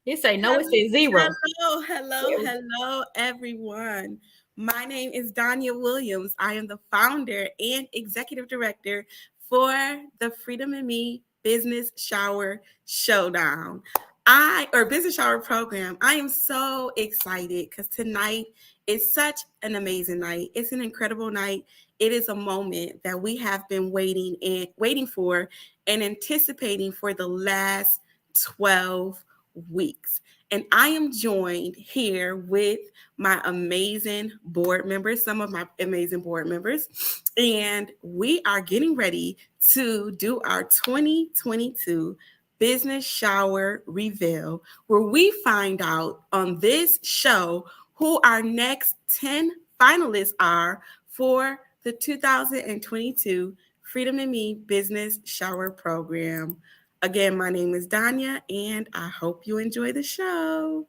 It say no, it says zero. Hello, everyone. My name is Danya Williams. I am the founder and executive director for the Freedom in Me Business Shower Showdown. Business Shower Program. I am so excited because tonight is such an amazing night. It's an incredible night. It is a moment that we have been waiting for and anticipating for the last 12 weeks. And I am joined here with my amazing board members, some of my amazing board members. And we are getting ready to do our 2022 Business Shower Reveal, where we find out on this show who our next 10 finalists are for the 2022 Freedom in Me Business Shower Program. Again, my name is Danya, and I hope you enjoy the show.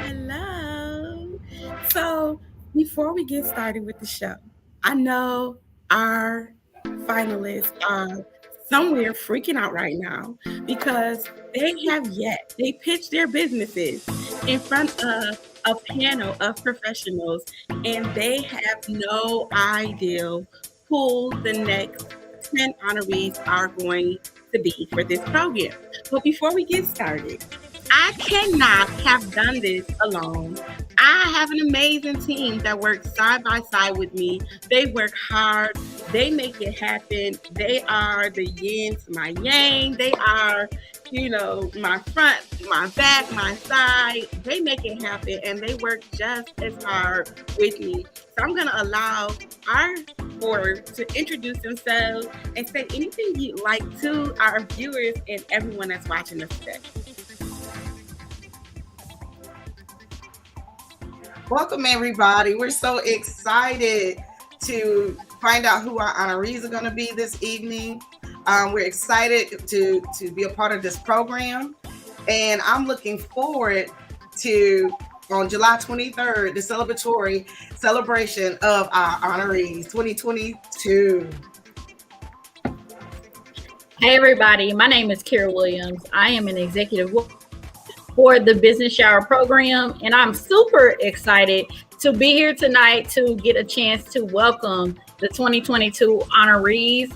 Hello. So before we get started with the show, I know our finalists are somewhere freaking out right now because they pitched their businesses in front of a panel of professionals and they have no idea who the next 10 honorees are going to be for this program. But before we get started, I cannot have done this alone. I have an amazing team that works side by side with me. They work hard. They make it happen. They are the yin to my yang. They are, my front, my back, my side. They make it happen and they work just as hard with me. So I'm going to allow our board to introduce themselves and say anything you'd like to our viewers and everyone that's watching us today. Welcome, everybody. We're so excited to find out who our honorees are going to be this evening. We're excited to be a part of this program. And I'm looking forward to, on July 23rd, the celebratory celebration of our honorees 2022. Hey, everybody. My name is Kara Williams. I am an executive for the Business Shower Program, and I'm super excited to be here tonight to get a chance to welcome the 2022 honorees.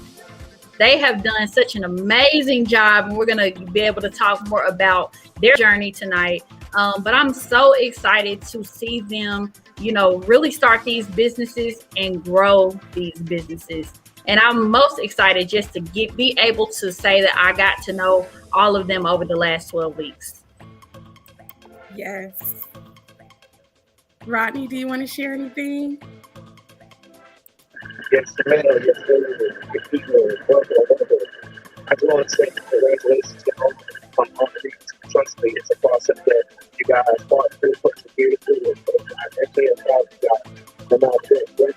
They have done such an amazing job, and we're going to be able to talk more about their journey tonight. But I'm so excited to see them, really start these businesses and grow these businesses. And I'm most excited just to be able to say that I got to know all of them over the last 12 weeks. Yes. Rodney, do you want to share anything? Yes, ma'am. Yes, ma'am. I just want to say congratulations to all honorees. Trust me, it's a process that you guys fought through, persevered through. I definitely applaud you guys. No matter what,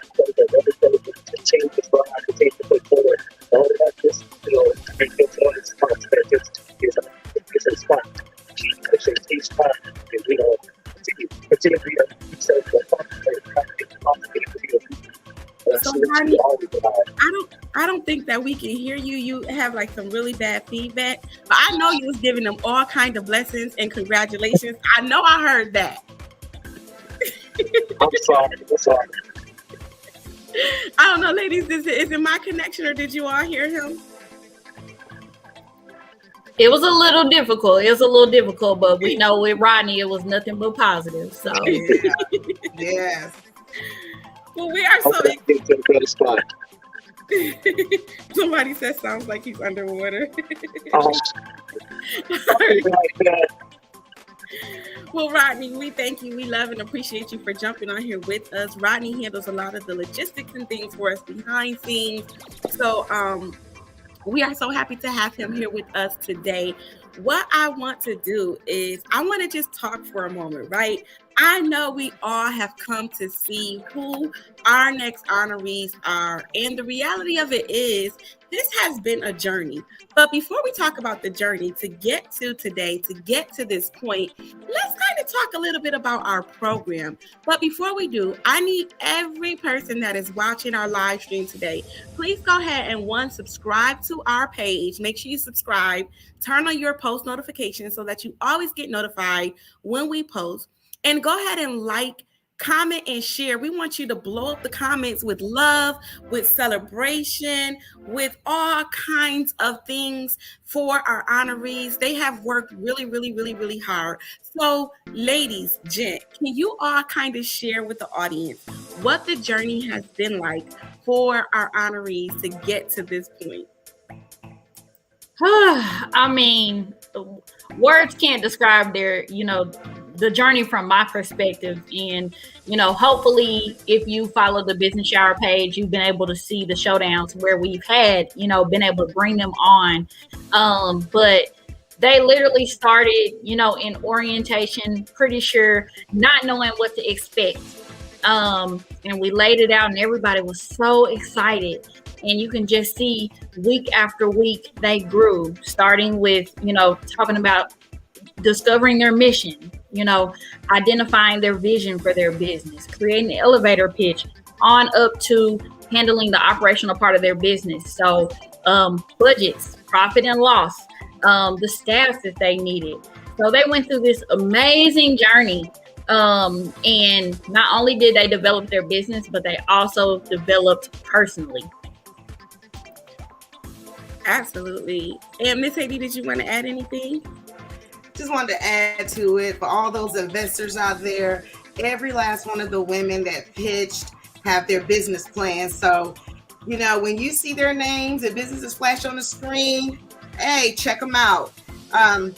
continue to strive, continue to put forward. All of that just, it's on this spot that just is a spot. Keep pushing each time, and continue to be a self So, Rodney, I don't think that we can hear you. You have like some really bad feedback, but I know you was giving them all kinds of blessings and congratulations. I know I heard that. I'm sorry. I don't know, ladies, is it my connection or did you all hear him? It was a little difficult, but we know with Rodney, it was nothing but positive. So, Yes. Well, we are so excited to a better spot. Somebody said sounds like he's underwater. Well, Rodney, we thank you. We love and appreciate you for jumping on here with us. Rodney handles a lot of the logistics and things for us behind scenes. So we are so happy to have him here with us today. What I want to do is I want to just talk for a moment, right? I know we all have come to see who our next honorees are. And the reality of it is this has been a journey. But before we talk about the journey to get to today, to get to this point, let's kind of talk a little bit about our program. But before we do, I need every person that is watching our live stream today, please go ahead and subscribe to our page. Make sure you subscribe, turn on your post notifications so that you always get notified when we post. And go ahead and like, comment, and share. We want you to blow up the comments with love, with celebration, with all kinds of things for our honorees. They have worked really, really, really, really hard. So, ladies, gent, can you all kind of share with the audience what the journey has been like for our honorees to get to this point? I mean, words can't describe the journey from my perspective. And, hopefully if you follow the Business Shower page, you've been able to see the showdowns where we've had, been able to bring them on. But they literally started, in orientation, pretty sure not knowing what to expect. And we laid it out and everybody was so excited. And you can just see week after week, they grew, starting with, talking about discovering their mission, identifying their vision for their business, creating the elevator pitch, on up to handling the operational part of their business. So budgets, profit and loss, the staff that they needed. So they went through this amazing journey. And not only did they develop their business, but they also developed personally. Absolutely. And Miss Haiti, did you want to add anything? Just wanted to add to it for all those investors out there. Every last one of the women that pitched have their business plans. So, when you see their names and businesses flash on the screen, hey, check them out. And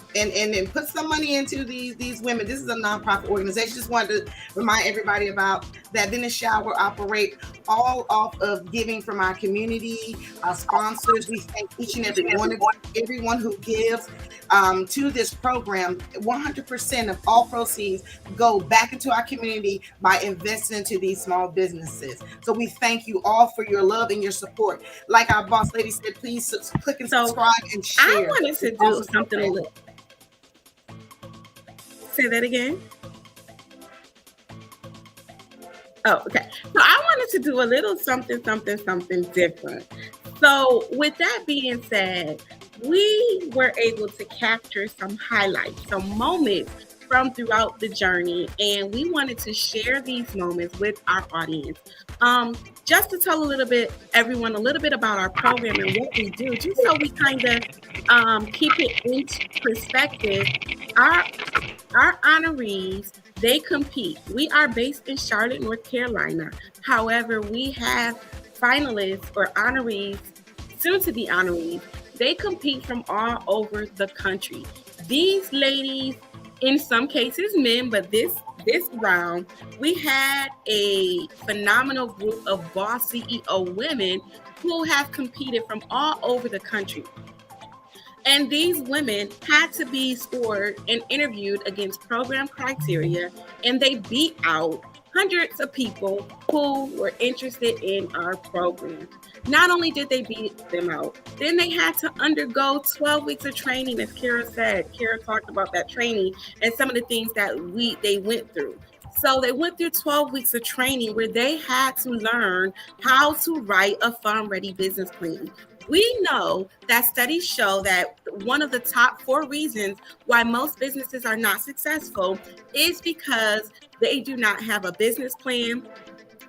put some money into these women. This is a nonprofit organization. Just wanted to remind everybody about that. Business Shower operate all off of giving from our community, our sponsors. We thank each and everyone who gives to this program. 100% of all proceeds go back into our community by investing into these small businesses. So we thank you all for your love and your support. Like our boss lady said, please click and subscribe and share. I wanted to do something a little. Say that again. Oh, okay. So I wanted to do a little something different. So with that being said, we were able to capture some highlights, some moments from throughout the journey, and we wanted to share these moments with our audience. Just to tell everyone a little bit about our program and what we do, just so we kind of keep it in perspective. Our honorees, they compete. We are based in Charlotte, North Carolina. However, we have finalists or honorees, soon to be honorees. They compete from all over the country. These ladies, in some cases men, but this round, we had a phenomenal group of boss CEO women who have competed from all over the country. And these women had to be scored and interviewed against program criteria, and they beat out hundreds of people who were interested in our program. Not only did they beat them out, then they had to undergo 12 weeks of training, as Kara said. Kara talked about that training and some of the things that they went through. So they went through 12 weeks of training where they had to learn how to write a fund-ready business plan. We know that studies show that one of the top 4 reasons why most businesses are not successful is because they do not have a business plan,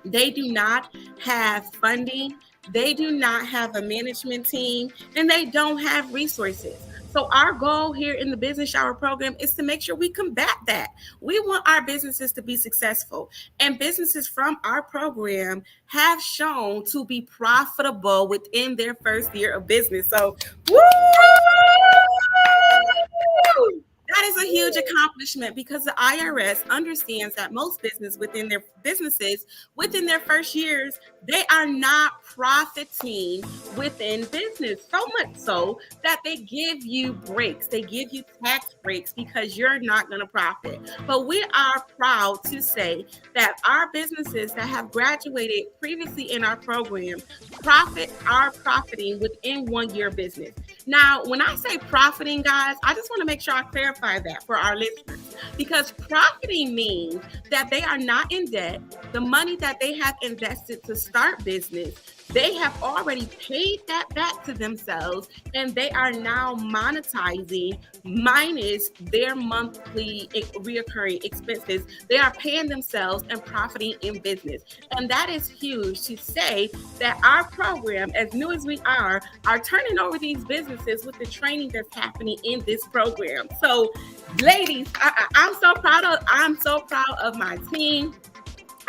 they do not have funding, they do not have a management team, and they don't have resources. So our goal here in the Business Shower program is to make sure we combat that. We want our businesses to be successful, and businesses from our program have shown to be profitable within their first year of business. So, woo! That is a huge accomplishment because the IRS understands that most businesses within their first years, they are not profiting within business. So much so that they give you breaks. They give you tax breaks because you're not going to profit. But we are proud to say that our businesses that have graduated previously in our program are profiting within 1 year business. Now, when I say profiting, guys, I just want to make sure I clarify that for our listeners, because profiting means that they are not in debt. The money that they have invested to start business, they have already paid that back to themselves, and they are now monetizing minus their monthly reoccurring expenses. They are paying themselves and profiting in business. And that is huge to say that our program, as new as we are turning over these businesses with the training that's happening in this program. So, ladies, I'm so proud of my team.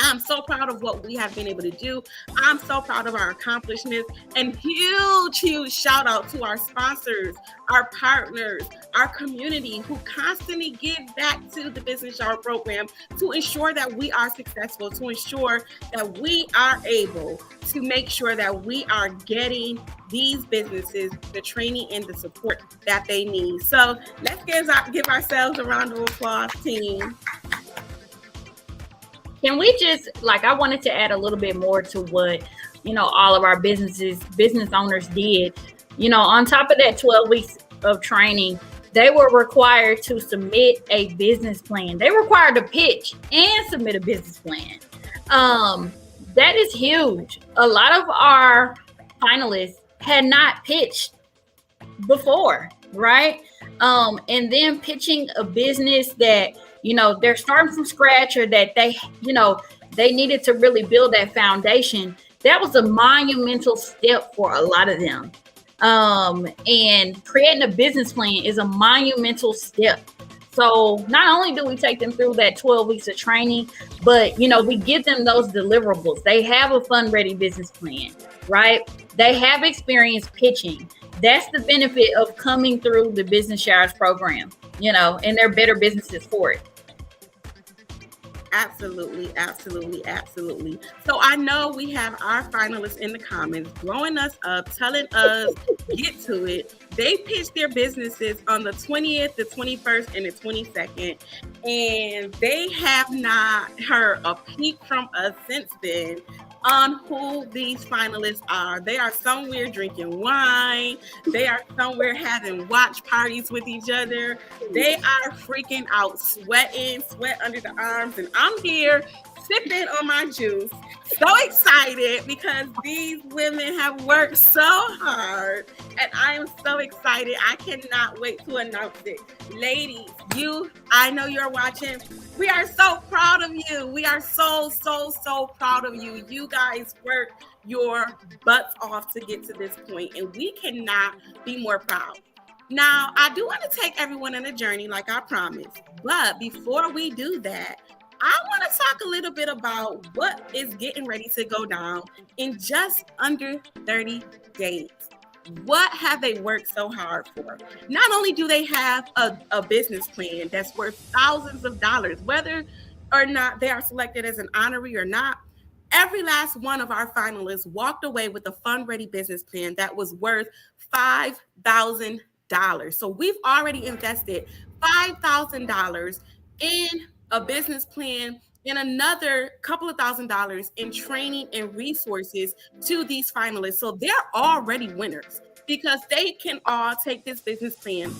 I'm so proud of what we have been able to do. I'm so proud of our accomplishments, and huge shout out to our sponsors, our partners, our community who constantly give back to the Business Shower program to ensure that we are successful, to ensure that we are able to make sure that we are getting these businesses the training and the support that they need. So let's give ourselves a round of applause, team. Can we just, I wanted to add a little bit more to what, all of our business owners did. On top of that 12 weeks of training, they were required to submit a business plan. They were required to pitch and submit a business plan. That is huge. A lot of our finalists had not pitched before, right? And then pitching a business that they're starting from scratch, or that they needed to really build that foundation. That was a monumental step for a lot of them. And creating a business plan is a monumental step. So not only do we take them through that 12 weeks of training, but, we give them those deliverables. They have a fund-ready business plan, right? They have experience pitching. That's the benefit of coming through the Business Showers program, and they're better businesses for it. Absolutely. So I know we have our finalists in the comments blowing us up, telling us, get to it. They pitched their businesses on the 20th, the 21st, and the 22nd, and they have not heard a peep from us since then on who these finalists are. They are somewhere drinking wine. They are somewhere having watch parties with each other. They are freaking out, sweat under the arms. And I'm here sipping on my juice, so excited because these women have worked so hard, and I am so excited. I cannot wait to announce it. Ladies, I know you're watching. We are so proud of you. We are so proud of you. You guys worked your butts off to get to this point, and we cannot be more proud. Now, I do want to take everyone on a journey like I promised, but before we do that, I want to talk a little bit about what is getting ready to go down in just under 30 days. What have they worked so hard for? Not only do they have a business plan that's worth thousands of dollars, whether or not they are selected as an honoree or not, every last one of our finalists walked away with a fund-ready business plan that was worth $5,000. So we've already invested $5,000 in a business plan and another couple of $1,000s in training and resources to these finalists. So they're already winners because they can all take this business plan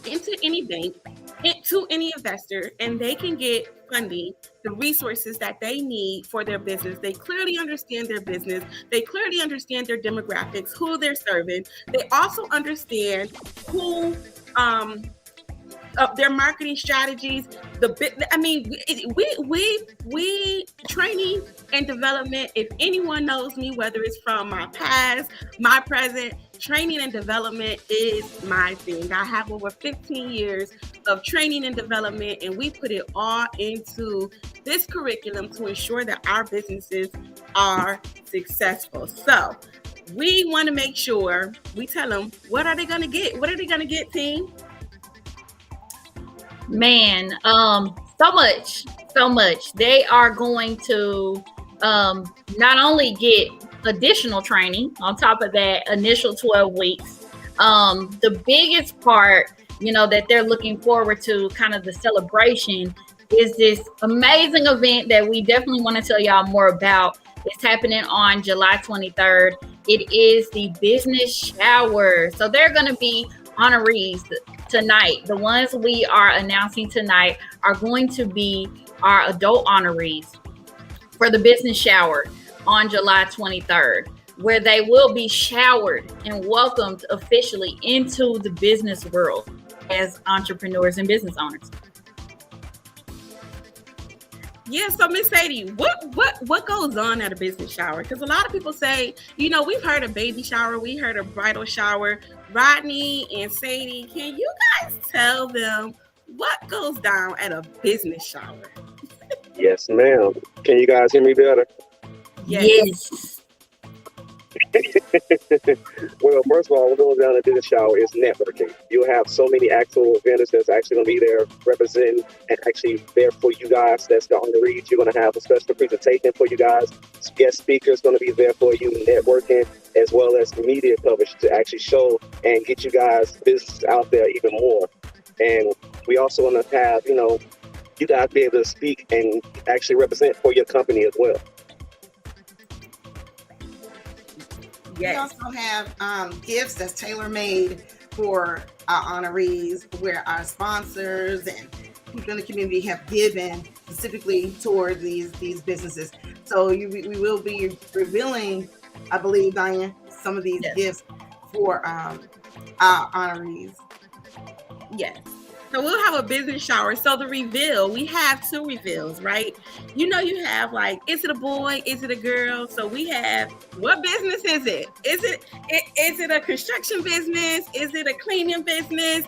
into any bank, into any investor, and they can get funding, the resources that they need for their business. They clearly understand their business. They clearly understand their demographics, who they're serving. They also understand who their marketing strategies. We training and development. If anyone knows me, whether it's from my past, my present, training and development is my thing. I have over 15 years of training and development, and we put it all into this curriculum to ensure that our businesses are successful. So we want to make sure we tell them, what are they going to get? What are they going to get, team? Man, so much. They are going to not only get additional training on top of that initial 12 weeks. The biggest part, that they're looking forward to, kind of the celebration, is this amazing event that we definitely want to tell y'all more about. It's happening on July 23rd. It is the business shower. So they're going to be honorees tonight. The ones we are announcing tonight are going to be our adult honorees for the business shower on July 23rd, where they will be showered and welcomed officially into the business world as entrepreneurs and business owners. Yeah, so Miss Sadie, what goes on at a business shower? Because a lot of people say, we've heard of baby shower, we heard of bridal shower. Rodney and Sadie, can you guys tell them what goes down at a business shower? Yes, ma'am. Can you guys hear me better? Yes. Well, first of all, what goes down at business shower is networking. You'll have so many actual vendors that's actually going to be there representing and actually there for you guys. That's the honorees. You're going to have a special presentation for you guys. Guest speakers going to be there for you, networking, as well as media coverage to actually show and get you guys business out there even more. And we also want to have, you guys be able to speak and actually represent for your company as well. Yes. We also have gifts that's tailor-made for our honorees, where our sponsors and people in the community have given specifically toward these businesses. So we will be revealing, I believe, Diane, some of these gifts for our honorees. Yes. So we'll have a business shower. So the reveal, we have two reveals, right? You have is it a boy? Is it a girl? So we have, what business is it? Is it a construction business? Is it a cleaning business?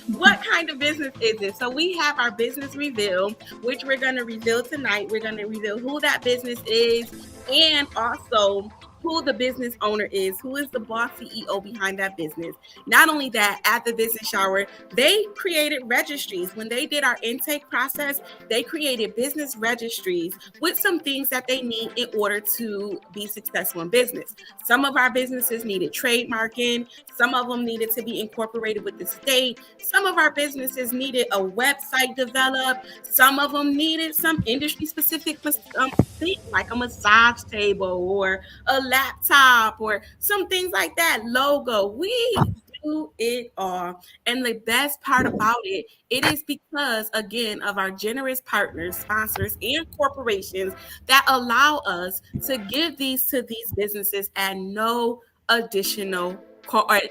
What kind of business is it? So we have our business reveal, which we're going to reveal tonight. We're going to reveal who that business is, and also who the business owner is, who is the boss CEO behind that business. Not only that, at the business shower, they created registries. When they did our intake process, they created business registries with some things that they need in order to be successful in business. Some of our businesses needed trademarking. Some of them needed to be incorporated with the state. Some of our businesses needed a website developed. Some of them needed some industry-specific things like a massage table or a laptop or some things like that, logo. We do it all. And the best part about it is because, again, of our generous partners, sponsors, and corporations that allow us to give these to these businesses at no additional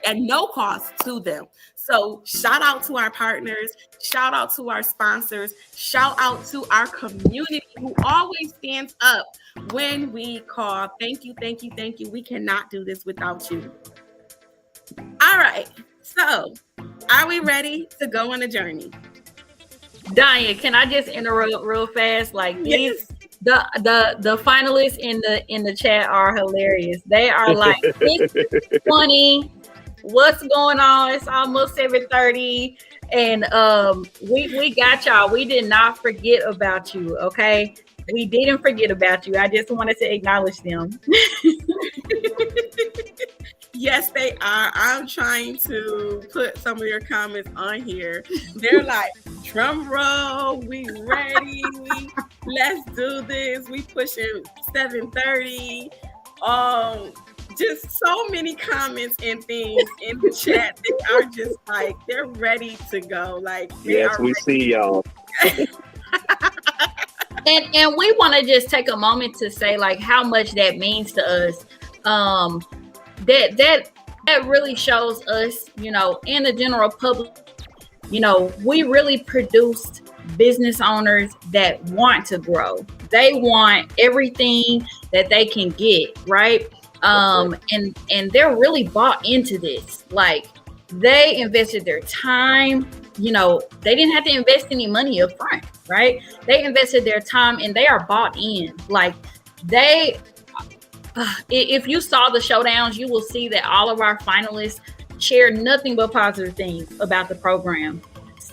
at no cost to them. So shout out to our partners, shout out to our sponsors, shout out to our community who always stands up when we call. Thank you, thank you, thank you. We cannot do this without you. All right, so are we ready to go on a journey? Diane, can I just interrupt real fast? These the finalists in the chat are hilarious. They are like, it's 20. What's going on? It's almost 7:30, and we got y'all. We did not forget about you. Okay, we didn't forget about you. I just wanted to acknowledge them. Yes, they are. I'm trying to put some of your comments on here. They're like, drum roll, we ready. Let's do this. We pushing 7:30. Just so many comments and things in the chat. They are just like, they're ready to go. Yes, we see y'all. And we want to just take a moment to say how much that means to us. That really shows us, in the general public, we really produced business owners that want to grow. They want everything that they can get, right? And they're really bought into this. They invested their time. They didn't have to invest any money up front, right? They invested their time and they are bought in. If you saw the showdowns, you will see that all of our finalists shared nothing but positive things about the program.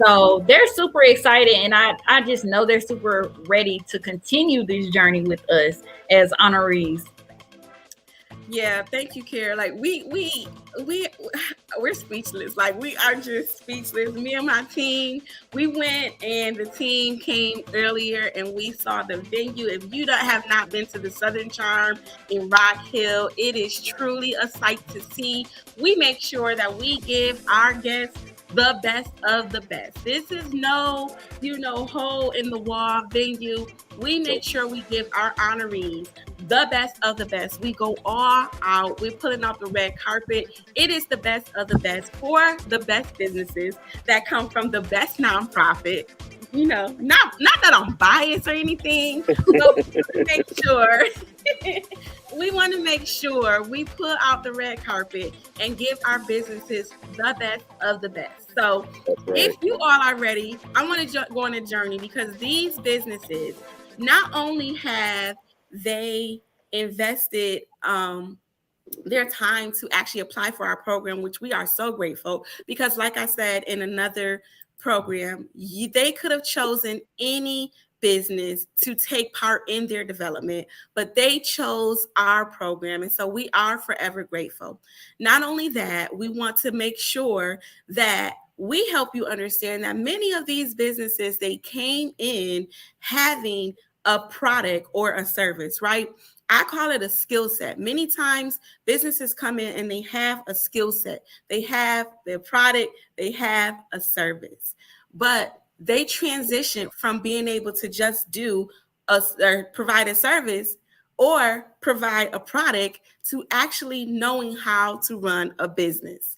So they're super excited, and I just know they're super ready to continue this journey with us as honorees. Yeah, thank you, Kara. Like we're speechless. Like we are just speechless. Me and my team, we went and the team came earlier and we saw the venue. If you have not been to the Southern Charm in Rock Hill, it is truly a sight to see. We make sure that we give our guests the best of the best. This is no, hole in the wall venue. We make sure we give our honorees the best of the best. We go all out. We're putting out the red carpet. It is the best of the best for the best businesses that come from the best nonprofit. Not that I'm biased or anything, but we want to make sure we put out the red carpet and give our businesses the best of the best. So if you all are ready, I want to go on a journey, because these businesses, not only have they invested their time to actually apply for our program, which we are so grateful, because like I said in another program, they could have chosen any business to take part in their development, but they chose our program, and so we are forever grateful. Not only that, we want to make sure that we help you understand that many of these businesses, they came in having a product or a service, right? I call it a skill set. Many times businesses come in and they have a skill set. They have their product, they have a service, but they transition from being able to just do or provide a service or provide a product to actually knowing how to run a business.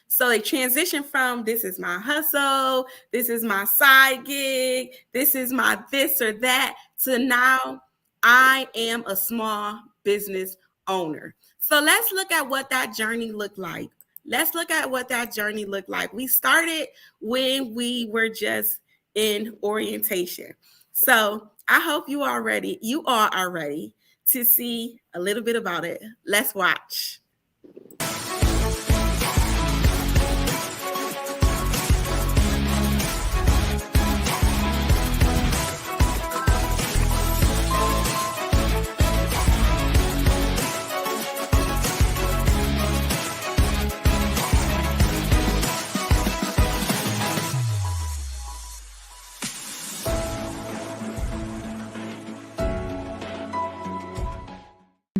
So they transition from, this is my hustle, this is my side gig, this is my this or that, to now I am a small business owner. So let's look at what that journey looked like. We started when we were just in orientation. So I hope you all are ready to see a little bit about it. Let's watch.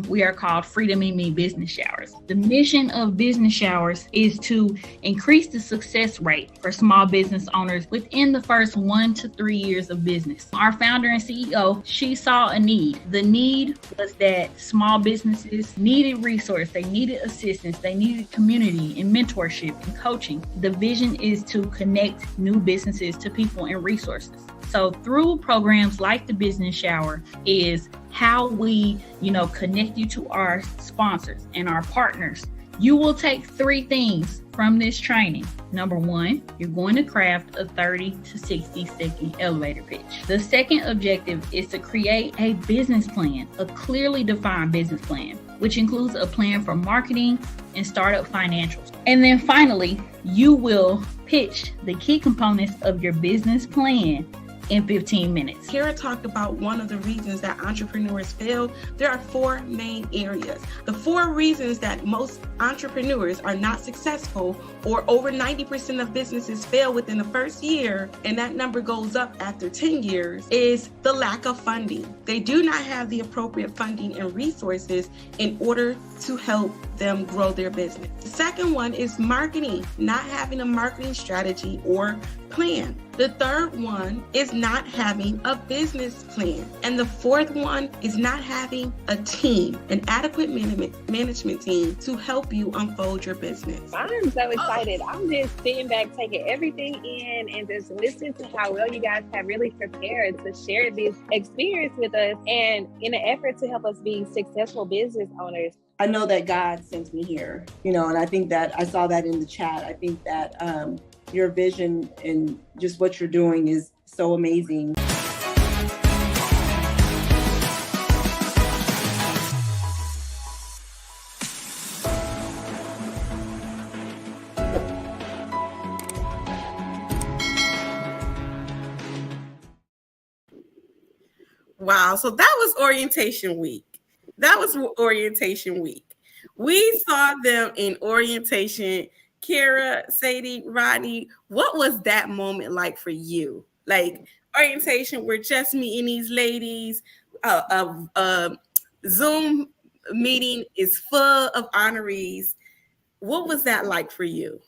We are called Freedom in Me Business Showers. The mission of Business Showers is to increase the success rate for small business owners within the first 1 to 3 years of business. Our founder and CEO, she saw a need. The need was that small businesses needed resource, they needed assistance, they needed community and mentorship and coaching. The vision is to connect new businesses to people and resources. So through programs like the Business Shower is how we, connect you to our sponsors and our partners. You will take 3 things from this training. Number 1, you're going to craft a 30 to 60 second elevator pitch. The second objective is to create a business plan, a clearly defined business plan, which includes a plan for marketing and startup financials. And then finally, you will pitch the key components of your business plan in 15 minutes. Kara talked about one of the reasons that entrepreneurs fail. There are 4 main areas. The 4 reasons that most entrepreneurs are not successful, or over 90% of businesses fail within the first year, and that number goes up after 10 years, is the lack of funding. They do not have the appropriate funding and resources in order to help them grow their business. The second one is marketing, not having a marketing strategy or plan. The third one is not having a business plan. And the fourth one is not having a team, an adequate management team to help you unfold your business. I'm so excited. I'm just sitting back, taking everything in and just listening to how well you guys have really prepared to share this experience with us, and in an effort to help us be successful business owners. I know that God sent me here, and I think that I saw that in the chat. I think that your vision and just what you're doing is so amazing. Wow. So that was orientation week. We saw them in orientation. Kira, Sadie, Rodney, what was that moment like for you? Like orientation, we're just meeting these ladies. Zoom meeting is full of honorees. What was that like for you?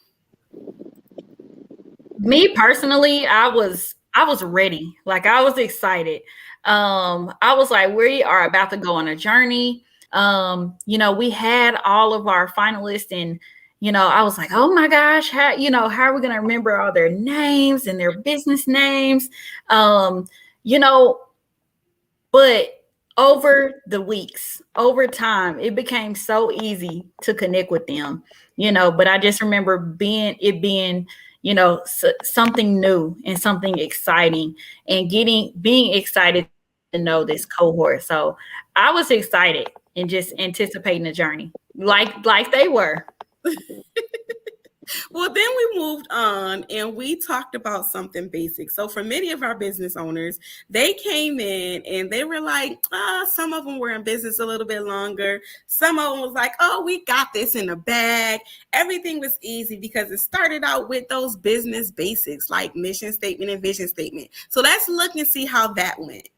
Me personally, I was ready. Like I was excited. I was like, we are about to go on a journey. We had all of our finalists, and I was like, oh my gosh, how are we gonna remember all their names and their business names? Um, you know, but over the weeks, over time, it became so easy to connect with them, but I just remember being, something new and something exciting, and being excited to know this cohort. So I was excited and just anticipating the journey like they were. Well, then we moved on and we talked about something basic. So for many of our business owners, they came in and they were like, some of them were in business a little bit longer. Some of them was like, oh, we got this in the bag. Everything was easy because it started out with those business basics like mission statement and vision statement. So let's look and see how that went.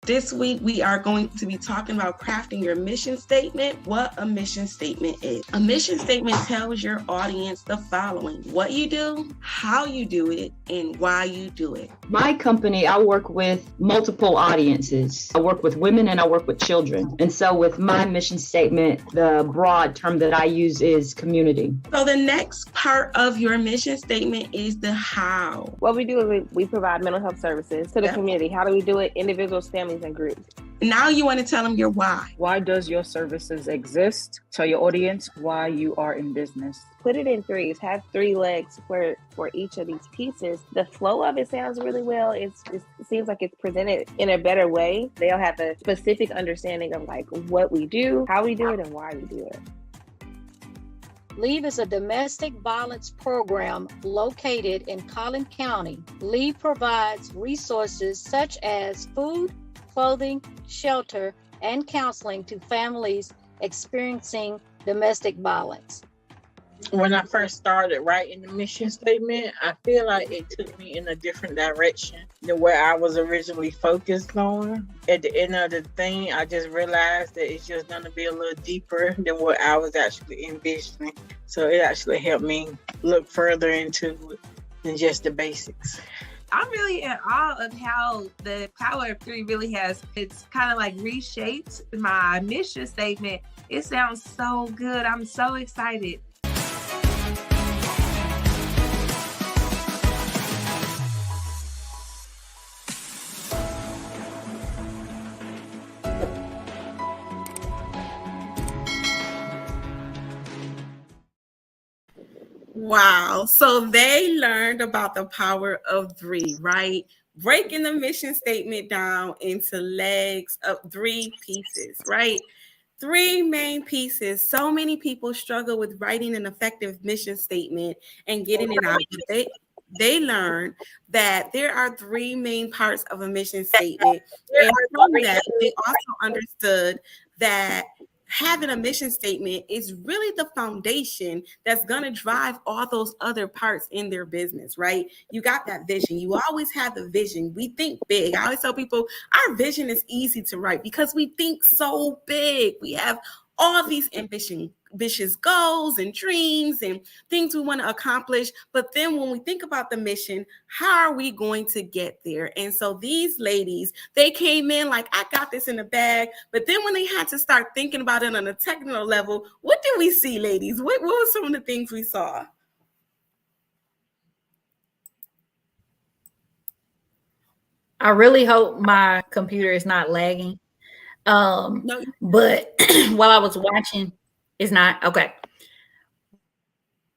This week, we are going to be talking about crafting your mission statement, what a mission statement is. A mission statement tells your audience the following: what you do, how you do it, and why you do it. My company, I work with multiple audiences. I work with women and I work with children. And so with my mission statement, the broad term that I use is community. So the next part of your mission statement is the how. What we do is we provide mental health services to the community. How do we do it? Individuals, families, and groups. Now you want to tell them your why. Why does your services exist? Tell your audience why you are in business. Put it in threes. Have 3 legs for each of these pieces. The flow of it sounds really well. It seems like it's presented in a better way. They'll have a specific understanding of like what we do, how we do it, and why we do it. LEAVE is a domestic violence program located in Collin County. LEAVE provides resources such as food, clothing, shelter, and counseling to families experiencing domestic violence. When I first started writing the mission statement, I feel like it took me in a different direction than where I was originally focused on. At the end of the thing, I just realized that it's just going to be a little deeper than what I was actually envisioning. So it actually helped me look further into it than just the basics. I'm really in awe of how the power of 3 really it's kind of like reshaped my mission statement. It sounds so good. I'm so excited. Wow. So they learned about the power of 3, right? Breaking the mission statement down into legs of 3 pieces, right? 3 main pieces. So many people struggle with writing an effective mission statement and getting it out. They learned that there are 3 main parts of a mission statement. And from that, they also understood that having a mission statement is really the foundation that's going to drive all those other parts in their business, right? You got that vision. You always have the vision. We think big. I always tell people our vision is easy to write because we think so big. We have all these ambitious goals and dreams and things we want to accomplish. But then when we think about the mission, how are we going to get there? And so these ladies, they came in like, I got this in the bag. But then when they had to start thinking about it on a technical level, what did we see, ladies? What were some of the things we saw? I really hope my computer is not lagging. No. But while I was watching, it's not okay.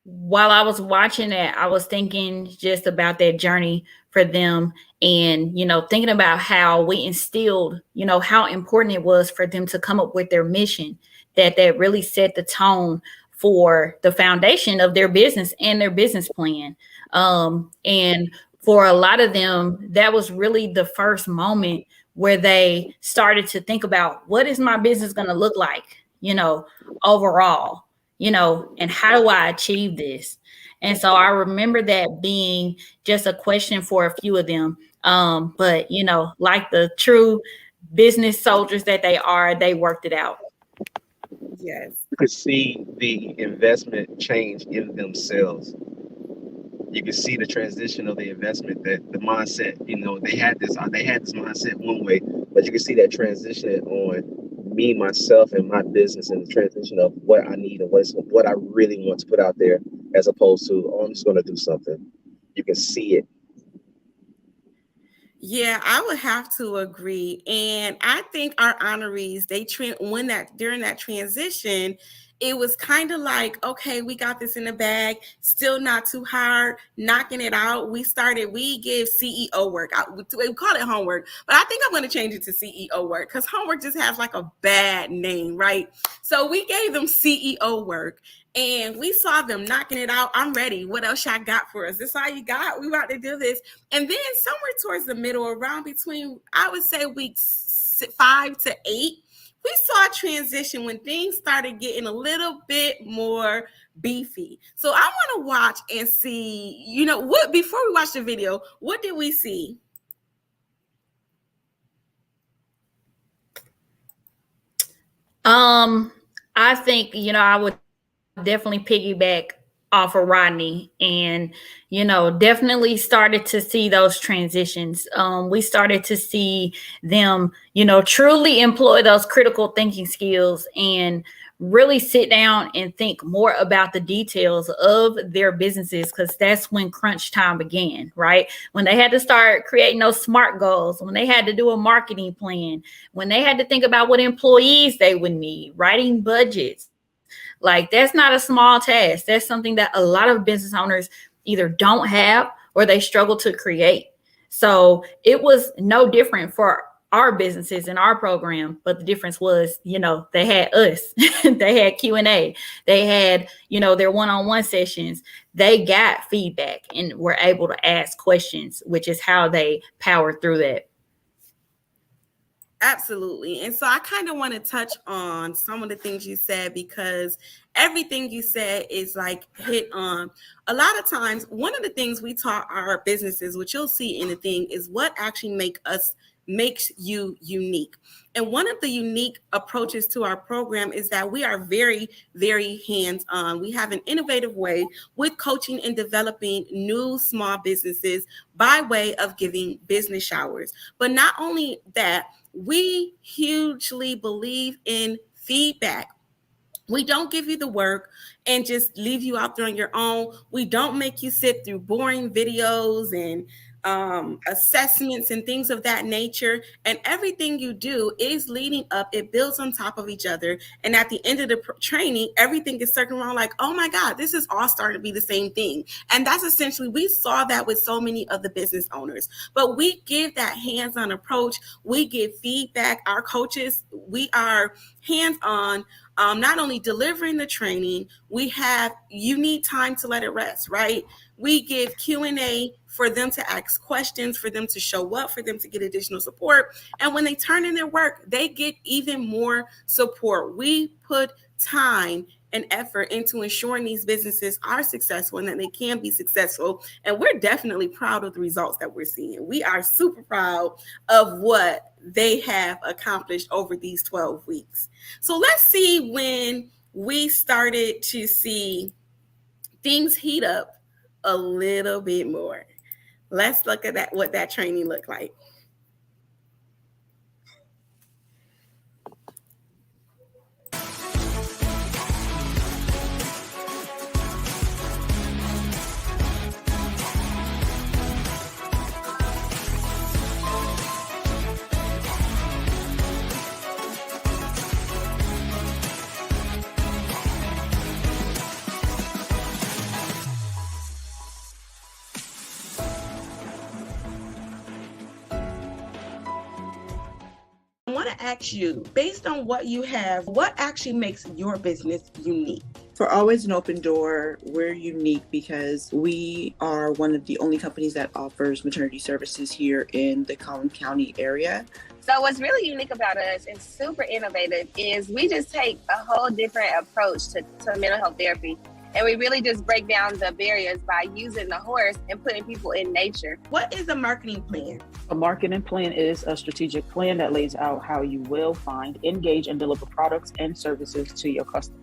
While I was watching that, I was thinking just about that journey for them, and thinking about how we instilled, how important it was for them to come up with their mission, that really set the tone for the foundation of their business and their business plan. And for a lot of them, that was really the first moment where they started to think about, what is my business going to look like, overall, and how do I achieve this? And so I remember that being just a question for a few of them. But like the true business soldiers that they are, they worked it out. Yes. You could see the investment change in themselves. You can see the transition of the investment, that the mindset, they had this mindset one way, but you can see that transition on me, myself, and my business, and the transition of what I need and what I really want to put out there, as opposed to, oh, I'm just going to do something. You can see it. Yeah, I would have to agree. And I think our honorees, during that transition, it was kind of like, okay, we got this in the bag, still not too hard, knocking it out. We give CEO work. We call it homework, but I think I'm going to change it to CEO work, because homework just has like a bad name, right? So we gave them CEO work, and we saw them knocking it out. I'm ready. What else y'all got for us? This all you got? We about to do this. And then somewhere towards the middle, around between, I would say weeks 5 to 8, we saw a transition when things started getting a little bit more beefy. So I want to watch and see, what, before we watch the video, what did we see? I think, I would definitely piggyback off of Rodney, and definitely started to see those transitions. We started to see them truly employ those critical thinking skills and really sit down and think more about the details of their businesses, because that's when crunch time began, right? When they had to start creating those SMART goals, when they had to do a marketing plan, when they had to think about what employees they would need, writing budgets. Like, that's not a small task. That's something that a lot of business owners either don't have or they struggle to create. So it was no different for our businesses in our program, but the difference was, they had us, they had Q&A, they had, their one-on-one sessions, they got feedback and were able to ask questions, which is how they powered through that. Absolutely. And so I kind of want to touch on some of the things you said, because everything you said is like hit on. A lot of times, one of the things we taught our businesses, which you'll see in the thing, is what actually makes you unique. And one of the unique approaches to our program is that we are very, very hands-on. We have an innovative way with coaching and developing new small businesses by way of giving business showers. But not only that, we hugely believe in feedback. We don't give you the work and just leave you out there on your own. We don't make you sit through boring videos and assessments and things of that nature. And everything you do is leading up. It builds on top of each other. And at the end of the training, everything is circling around like, oh my God, this is all starting to be the same thing. And that's essentially, we saw that with so many of the business owners. But we give that hands-on approach. We give feedback. Our coaches, we are hands-on. Not only delivering the training, you need time to let it rest, right? We give Q&A for them to ask questions, for them to show up, for them to get additional support. And when they turn in their work, they get even more support. We put time and effort into ensuring these businesses are successful and that they can be successful. And we're definitely proud of the results that we're seeing. We are super proud of what they have accomplished over these 12 weeks. So let's see when we started to see things heat up a little bit more. Let's look at what that training looked like. want to ask you, based on what you have, what actually makes your business unique? For Always an Open Door, we're unique because we are one of the only companies that offers maternity services here in the Collin County area. So what's really unique about us and super innovative is we just take a whole different approach to mental health therapy. And we really just break down the barriers by using the horse and putting people in nature. What is a marketing plan? A marketing plan is a strategic plan that lays out how you will find, engage, and deliver products and services to your customers.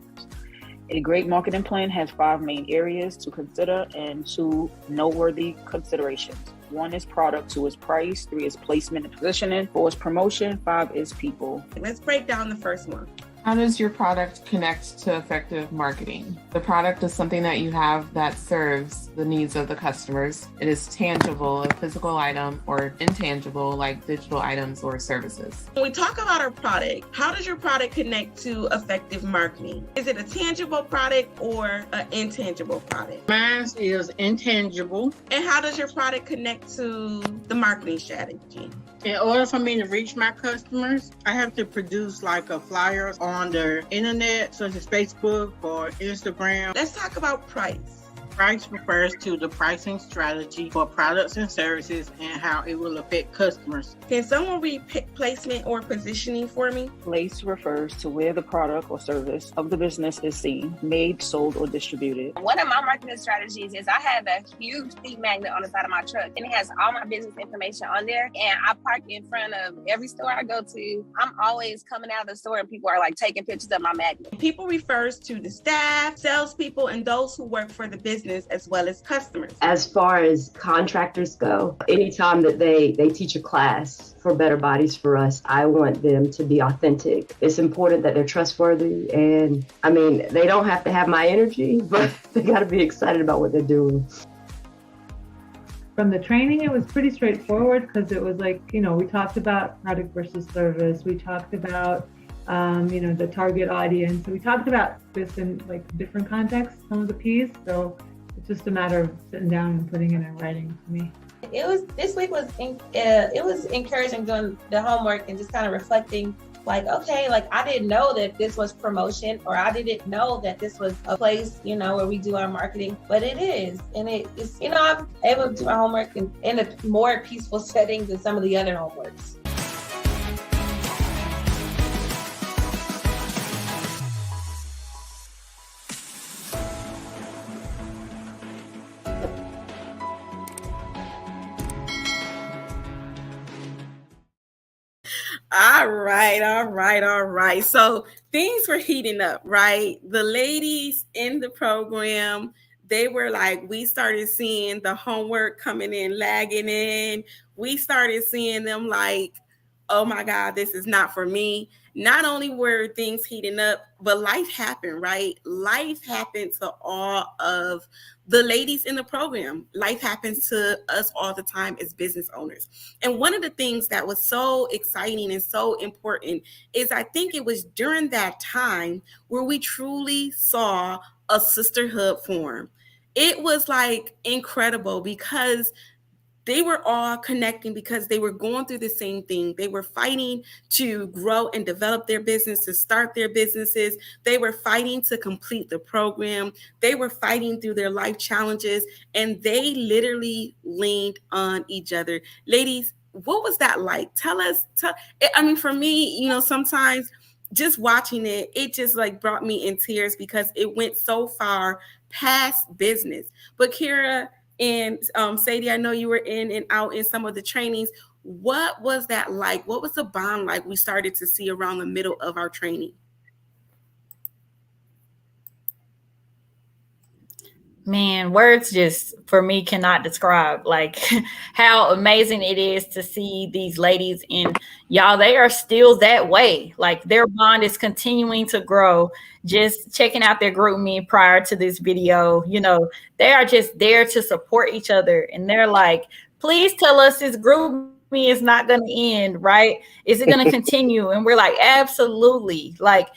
A great marketing plan has 5 main areas to consider and 2 noteworthy considerations. 1 is product, 2 is price, 3 is placement and positioning, 4 is promotion, 5 is people. Let's break down the first one. How does your product connect to effective marketing? The product is something that you have that serves the needs of the customers. It is tangible, a physical item, or intangible, like digital items or services. When we talk about our product, how does your product connect to effective marketing? Is it a tangible product or an intangible product? Mine is intangible. And how does your product connect to the marketing strategy? In order for me to reach my customers, I have to produce like a flyer on the internet, such as Facebook or Instagram. Let's talk about price. Price refers to the pricing strategy for products and services and how it will affect customers. Can someone read placement or positioning for me? Place refers to where the product or service of the business is seen, made, sold, or distributed. One of my marketing strategies is I have a huge seat magnet on the side of my truck, and it has all my business information on there. And I park in front of every store I go to. I'm always coming out of the store and people are like taking pictures of my magnet. People refers to the staff, salespeople, and those who work for the business as well as customers. As far as contractors go, anytime that they teach a class for Better Bodies for Us, I want them to be authentic. It's important that they're trustworthy, and I mean, they don't have to have my energy, but they got to be excited about what they're doing. From the training, it was pretty straightforward because it was like, we talked about product versus service. We talked about the target audience. So we talked about this in like different contexts, some of the P's. So it's just a matter of sitting down and putting it in writing for me. This week was encouraging doing the homework and just kind of reflecting like, okay, like I didn't know that this was promotion, or I didn't know that this was a place, where we do our marketing, but it is. And it's, I'm able to do my homework in a more peaceful setting than some of the other homeworks. All right. So things were heating up, right? The ladies in the program, they were like, we started seeing the homework coming in, lagging in. We started seeing them like, oh my God, this is not for me. Not only were things heating up, but life happened, right? Life happened to all of the ladies in the program. Life happens to us all the time as business owners. And one of the things that was so exciting and so important is I think it was during that time where we truly saw a sisterhood form. It was like incredible because they were all connecting because they were going through the same thing. They were fighting to grow and develop their business, to start their businesses. They were fighting to complete the program. They were fighting through their life challenges, and they literally leaned on each other. Ladies, what was that like? Tell us. For me, sometimes just watching it, it just like brought me in tears because it went so far past business. But Kira and Sadie, I know you were in and out in some of the trainings. What was that like? What was the bond like we started to see around the middle of our training? Man, words just for me cannot describe like how amazing it is to see these ladies, and y'all, they are still that way. Like their bond is continuing to grow. Just checking out their group me prior to this video, they are just there to support each other, and they're like, please tell us this group me is not going to end, right? Is it going to continue? And we're like, absolutely. Like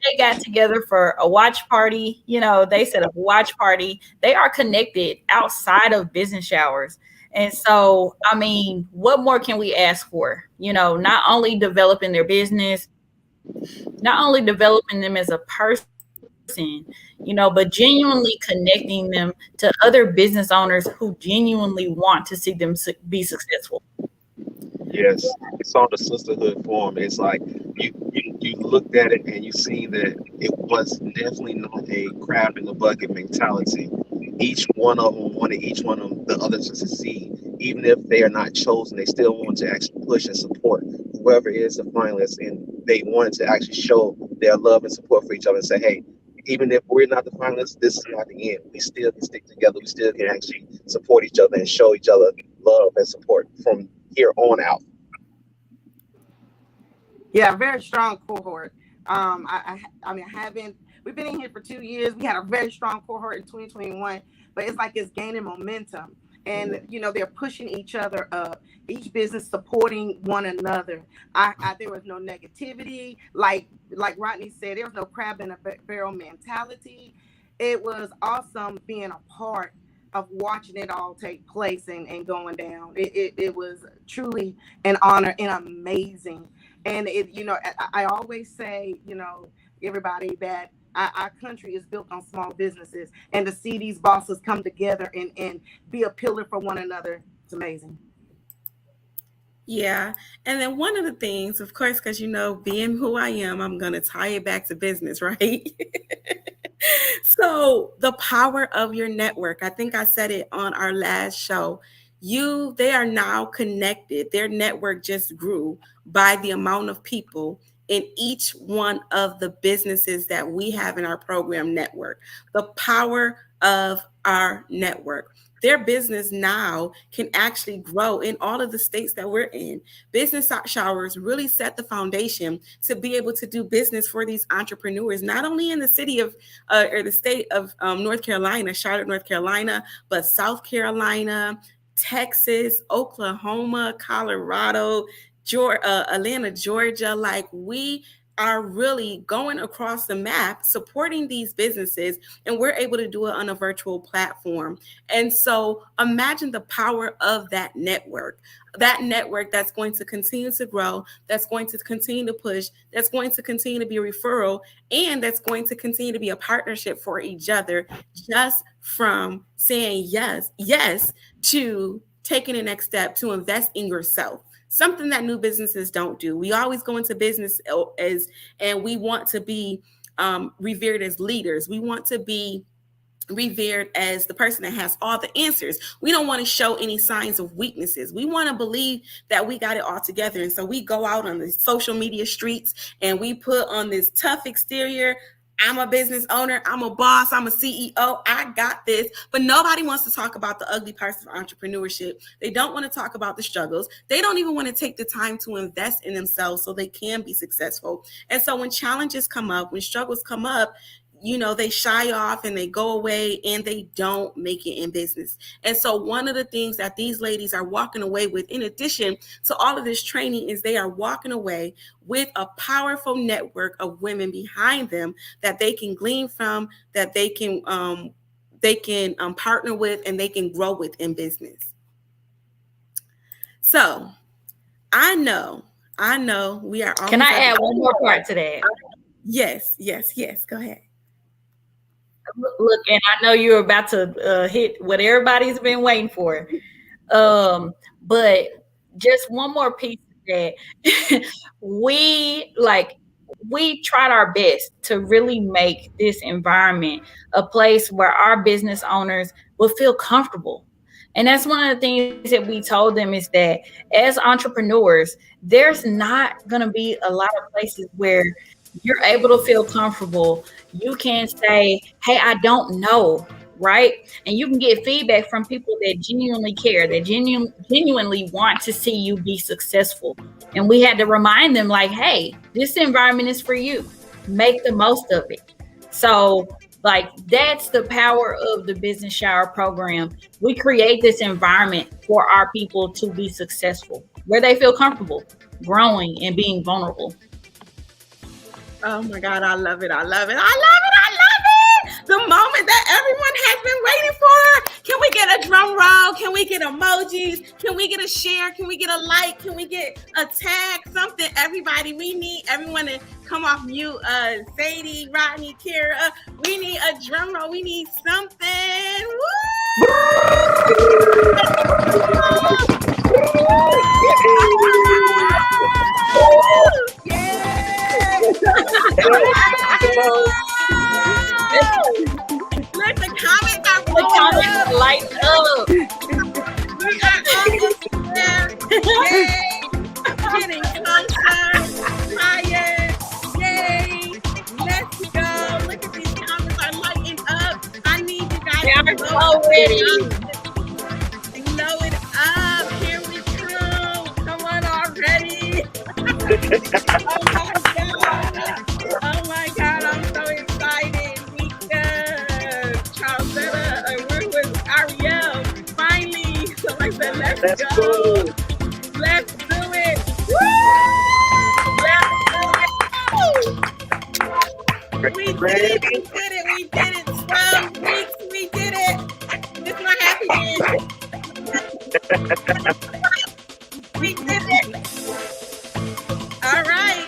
they got together for a watch party. They set up a watch party. They are connected outside of business hours. And so, I mean, what more can we ask for? Not only developing their business, not only developing them as a person, but genuinely connecting them to other business owners who genuinely want to see them be successful. Yes, it's on the sisterhood form. It's like you looked at it and you see that it was definitely not a crab in the bucket mentality. Each one of them wanted each one of them, the others to succeed, even if they are not chosen. They still want to actually push and support whoever is the finalist, and they wanted to actually show their love and support for each other and say, "Hey, even if we're not the finalists, this is not the end. We still can stick together. We still can actually support each other and show each other love and support from here on out." Yeah, very strong cohort. I mean, we've been in here for 2 years. We had a very strong cohort in 2021, but it's like it's gaining momentum. And they're pushing each other up. Each business supporting one another. There was no negativity, like Rodney said. There was no crab in a barrel mentality. It was awesome being a part of watching it all take place and going down. It was truly an honor and amazing. And I always say, everybody, that our country is built on small businesses, and to see these bosses come together and be a pillar for one another, it's amazing. Yeah. And then one of the things, of course, because being who I am, I'm going to tie it back to business, right? So the power of your network, I think I said it on our last show. They are now connected. Their network just grew by the amount of people in each one of the businesses that we have in our program network. The power of our network. Their business now can actually grow in all of the states that we're in. Business showers really set the foundation to be able to do business for these entrepreneurs, not only in the city of or the state of North Carolina, Charlotte, North Carolina, but South Carolina, Texas, Oklahoma, Colorado, Atlanta, Georgia. Like, we are really going across the map supporting these businesses, and we're able to do it on a virtual platform. And so imagine the power of that network that's going to continue to grow, that's going to continue to push, that's going to continue to be a referral, and that's going to continue to be a partnership for each other, just from saying yes to taking the next step to invest in yourself. Something that new businesses don't do. We always go into business and we want to be revered as leaders. We want to be revered as the person that has all the answers. We don't want to show any signs of weaknesses. We want to believe that we got it all together. And so we go out on the social media streets and we put on this tough exterior. I'm a business owner. I'm a boss. I'm a CEO. I got this. But nobody wants to talk about the ugly parts of entrepreneurship. They don't want to talk about the struggles. They don't even want to take the time to invest in themselves so they can be successful. And so when challenges come up, when struggles come up, they shy off and they go away and they don't make it in business. And so one of the things that these ladies are walking away with, in addition to all of this training, is they are walking away with a powerful network of women behind them that they can glean from, that they can partner with, and they can grow with in business. So I know we are. Can I add one more part to that? Yes. Go ahead. Look, and I know you're about to hit what everybody's been waiting for. But just one more piece of that. We tried our best to really make this environment a place where our business owners will feel comfortable. And that's one of the things that we told them, is that as entrepreneurs, there's not going to be a lot of places where you're able to feel comfortable. You can say, hey, I don't know, right? And you can get feedback from people that genuinely care, that genuinely want to see you be successful. And we had to remind them, like, hey, this environment is for you. Make the most of it. So, that's the power of the Business Shower program. We create this environment for our people to be successful, where they feel comfortable growing and being vulnerable. Oh my God, I love it. The moment that everyone has been waiting for. Can we get a drum roll? Can we get emojis? Can we get a share? Can we get a like? Can we get a tag? Something, everybody. We need everyone to come off mute. Sadie, Rodney, Kara. We need a drum roll. We need something. Woo! Let the comments are blowing up. Light up. We are almost there. Yay! Getting closer. Higher. Yay! Let's go. Look at these comments are lighting up. I need you guys to so ready. blow it up. Here we come. Come on already. Oh my God. Oh my God. I'm so excited. We're with Ariel. Finally. So I said, let's go. Let's do it. Woo! Let's do it. We did it. We did it. 12 weeks. We did it. This is my happy day. We did it. All right.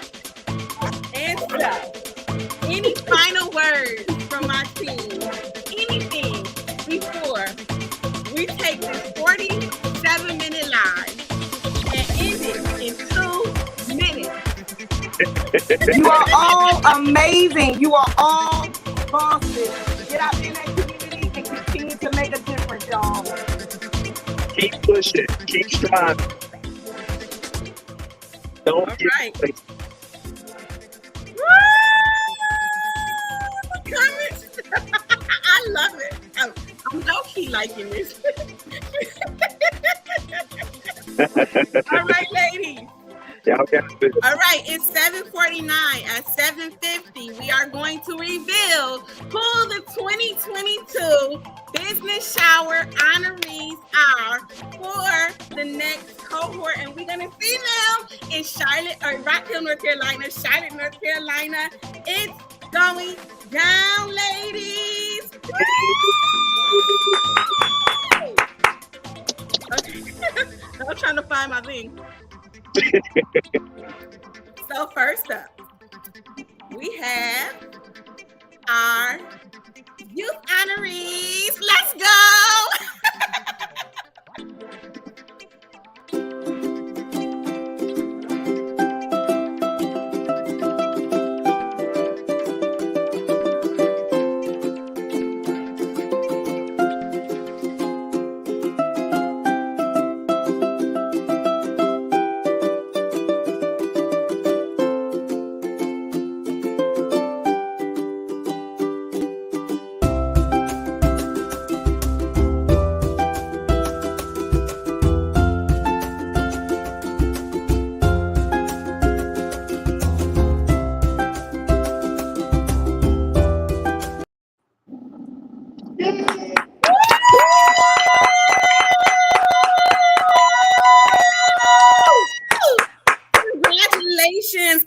And so, any final words from my team? Anything before we take this 47-minute live and end it in 2 minutes. You are all amazing. You are all bosses. Get out in that community and continue to make a difference, y'all. Keep pushing. Keep striving. Don't All get right. lazy. I love it. I'm low-key liking this. All right, ladies. Y'all got this. All right, it's 7:49. At 7:50, we are going to reveal who the 2022 Business Shower honorees are for the next cohort. And we're going to see them in Charlotte, or Rock Hill, North Carolina, Charlotte, North Carolina. It's going down, ladies. Okay. I'm trying to find my thing. So first up, we have our youth honorees. Let's go.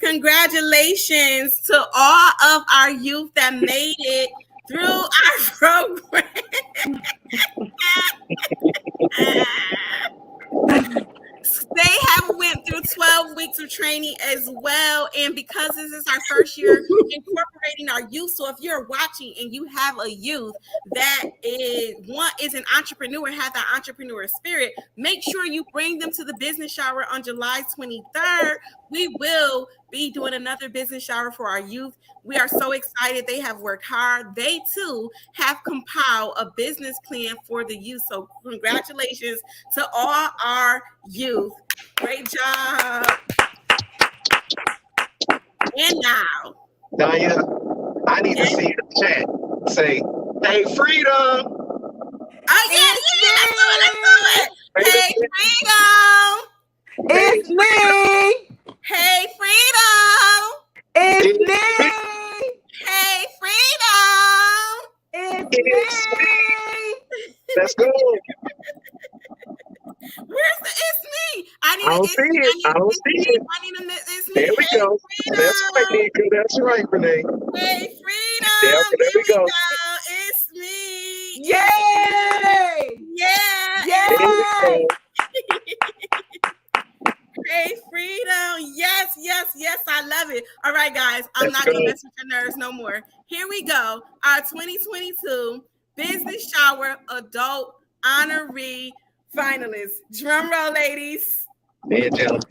Congratulations to all of our youth that made it through our program. They have went through 12 weeks of training as well. And because this is our first year incorporating our youth, so if you're watching and you have a youth that is an entrepreneur, have that entrepreneur spirit, make sure you bring them to the business shower on July 23rd. We will be doing another business shower for our youth. We are so excited. They have worked hard. They too have compiled a business plan for the youth. So congratulations to all our youth. Great job. And now, Danya, I need to see the chat say, "Hey, freedom." Oh yeah, let's do it. Hey, freedom. It's me. Hey, freedom. It's me. Hey, freedom. It's me. Let's go. Where's the it's me? I don't see it. I don't see it. I need a it's me. There we Hey, go. freedom. That's right, Nika. That's right, Renee. Hey, freedom. There we go. It's me. Yay! Yeah. Hey. Hey, Freedom. Yes, yes, yes. I love it. All right, guys. I'm not going to mess with your nerves no more. Here we go. Our 2022 Business Shower Adult Honoree finalists. Drum roll, ladies. And gent.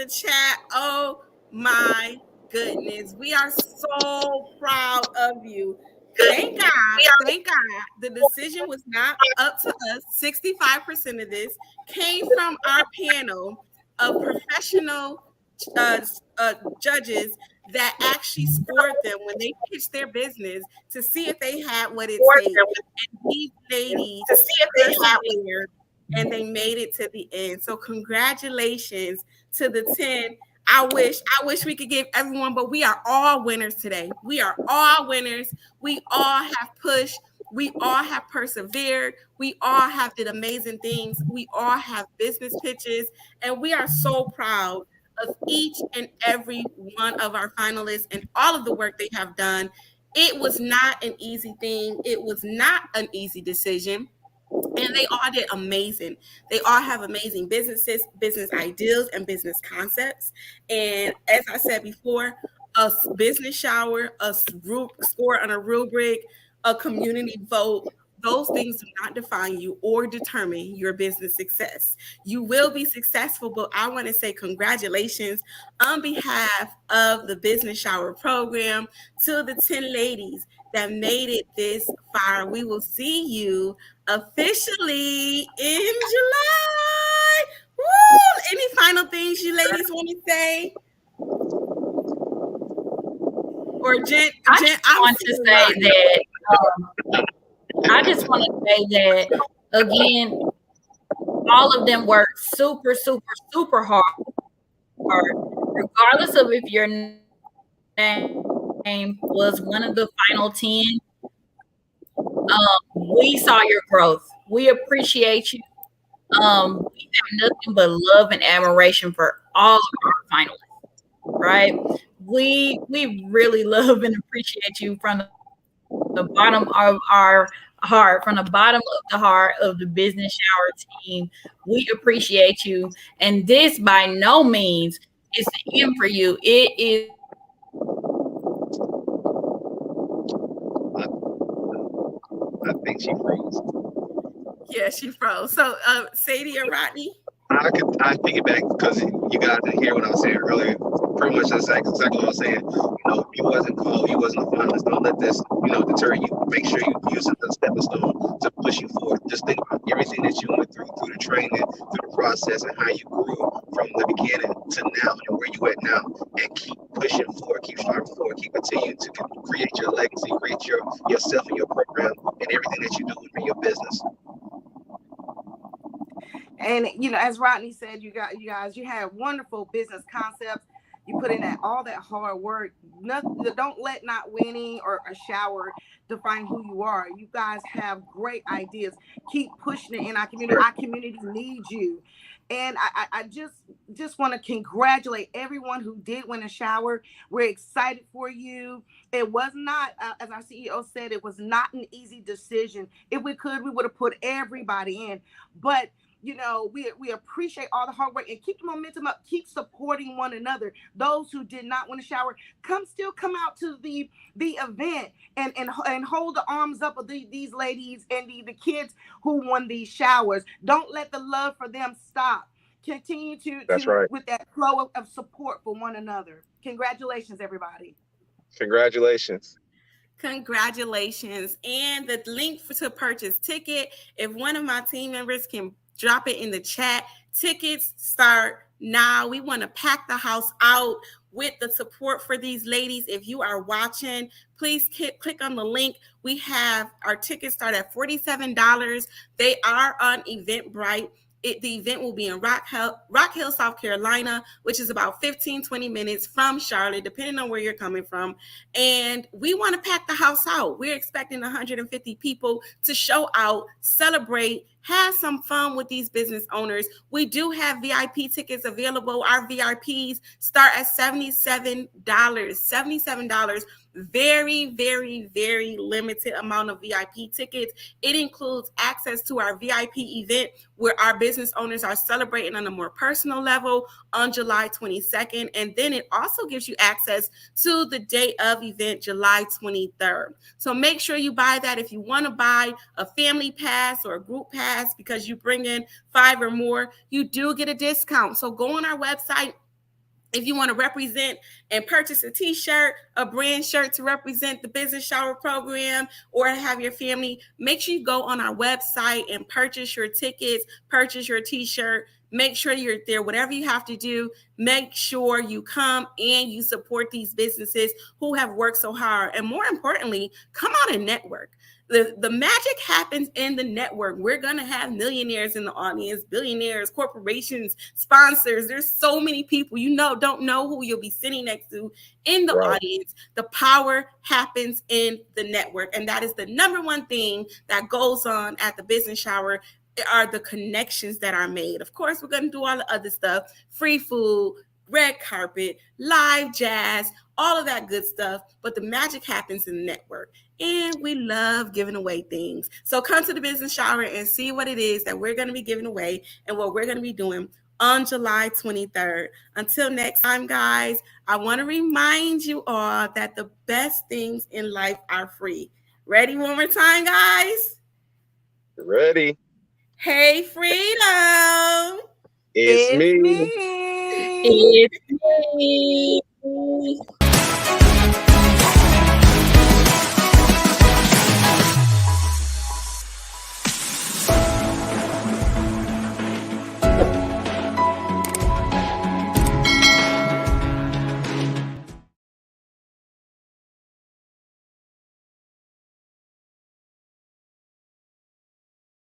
Chat. Oh my goodness. We are so proud of you. Thank God. The decision was not up to us. 65% of this came from our panel of professional judges that actually scored them when they pitched their business to see if they had what it takes. And these ladies persevered and they made it to the end. So congratulations to the 10. I wish we could give everyone, but we are all winners today. We are all winners. We all have pushed. We all have persevered. We all have did amazing things. We all have business pitches, and we are so proud of each and every one of our finalists and all of the work they have done. It was not an easy thing. It was not an easy decision. And they all did amazing. They all have amazing businesses, business ideas, and business concepts. And as I said before, a business shower, a score on a rubric, a community vote, those things do not define you or determine your business success. You will be successful, but I want to say congratulations on behalf of the Business Shower program to the 10 ladies that made it this far. We will see you officially in July. Woo! Any final things you ladies want to say? Or Jen, I just want to say that again, all of them worked super, super, super hard, regardless of if your name was one of the final 10. We saw your growth. We appreciate you. We have nothing but love and admiration for all of our finalists, right? We really love and appreciate you from the the bottom of our heart, from the bottom of the heart of the Business Shower team, we appreciate you. And this by no means is the end for you. It is. I think she froze. Yeah, she froze. So, Sadie or Rodney? I piggyback because you guys didn't hear what I was saying earlier. Pretty much that's exactly what I was saying. You wasn't called, you wasn't a finalist. Don't let this, deter you. Make sure you use it as a stepping stone to push you forward. Just think about everything that you went through the training, through the process, and how you grew from the beginning to now and where you at now. And keep pushing forward, keep striving forward, keep continuing to create your legacy, create yourself and your program and everything that you do in your business. And as Rodney said, you guys, you have wonderful business concepts. You put in all that hard work. Don't let not winning or a shower define who you are. You guys have great ideas. Keep pushing it in our community. Our community needs you. And I just want to congratulate everyone who did win a shower. We're excited for you. It was not, as our CEO said, it was not an easy decision. If we could, we would have put everybody in. But we appreciate all the hard work and keep the momentum up. Keep supporting one another. Those who did not win a shower, come out to the event and hold the arms up of these ladies and the kids who won these showers. Don't let the love for them stop. Continue with that flow of support for one another. Congratulations, everybody. Congratulations. Congratulations. And the link to purchase ticket, if one of my team members can drop it in the chat. Tickets start now. We want to pack the house out with the support for these ladies. If you are watching, please click on the link. We have our tickets start at $47. They are on Eventbrite. The event will be in Rock Hill, South Carolina, which is about 15-20 minutes from Charlotte, depending on where you're coming from. And we want to pack the house out. We're expecting 150 people to show out, celebrate, have some fun with these business owners. We do have VIP tickets available. Our VIPs start at $77. $77. Very, very, very limited amount of VIP tickets. It includes access to our VIP event where our business owners are celebrating on a more personal level on July 22nd. And then it also gives you access to the day of event, July 23rd. So make sure you buy that. If you want to buy a family pass or a group pass because you bring in 5 or more, you do get a discount. So go on our website. If you want to represent and purchase a t-shirt, a brand shirt to represent the Business Shower program, or have your family, make sure you go on our website and purchase your tickets, purchase your t-shirt. Make sure you're there, whatever you have to do. Make sure you come and you support these businesses who have worked so hard. And more importantly, come out and network. The magic happens in the network. We're going to have millionaires in the audience, billionaires, corporations, sponsors. There's so many people don't know who you'll be sitting next to in the audience. The power happens in the network. And that is the number one thing that goes on at the Business Shower are the connections that are made. Of course, we're going to do all the other stuff, free food, red carpet, live jazz, all of that good stuff. But the magic happens in the network. And we love giving away things. So come to the Business Shower and see what it is that we're going to be giving away and what we're going to be doing on July 23rd. Until next time, guys, I want to remind you all that the best things in life are free. Ready one more time, guys? Ready. Hey, Freedom. It's me. It's me.